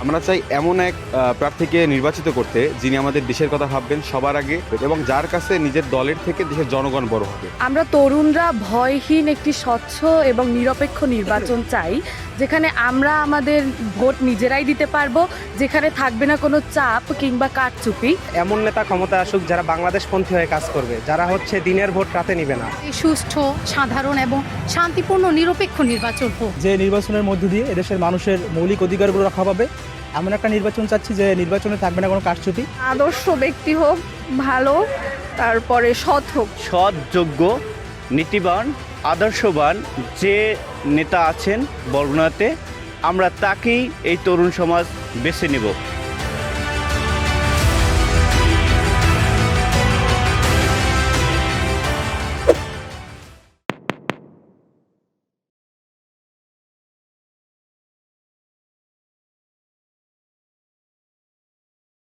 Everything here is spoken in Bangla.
আমরা চাই এমন এক প্রার্থীকে নির্বাচিত করতে যিনি আমাদের দেশের কথা ভাববেন সবার আগে এবং যার কাছে নিজের দলের থেকে দেশের জনগণ বড় হবে। আমরা তরুণরা ভয়হীন একটি স্বচ্ছ এবং নিরপেক্ষ নির্বাচন চাই, যেখানে আমরা আমাদের ভোট নিজেরাই দিতে পারবো, যেখানে থাকবে না কোনো চাপ কিংবা কারচুপি। এমন নেতা ক্ষমতা আসুক যারা বাংলাদেশপন্থী হয়ে কাজ করবে, যারা দিনের ভোট রাতে নিবে না। সুষ্ঠু, সাধারণ এবং শান্তিপূর্ণ নিরপেক্ষ নির্বাচন হোক। যে নির্বাচনের মধ্য দিয়ে এদেশের মানুষের মৌলিক অধিকারগুলো রক্ষা পাবে, এমন একটা নির্বাচন চাচ্ছি যে নির্বাচনে থাকবে না কোনো কারচুপি। আদর্শ ব্যক্তি হোক, ভালো, তারপরে সৎ হোক। সৎ, যোগ্য, নীতিবান, আদর্শবান যে নেতা আছেন বরগুনাতে, আমরা তাকেই এই তরুণ সমাজ বেছে নেব।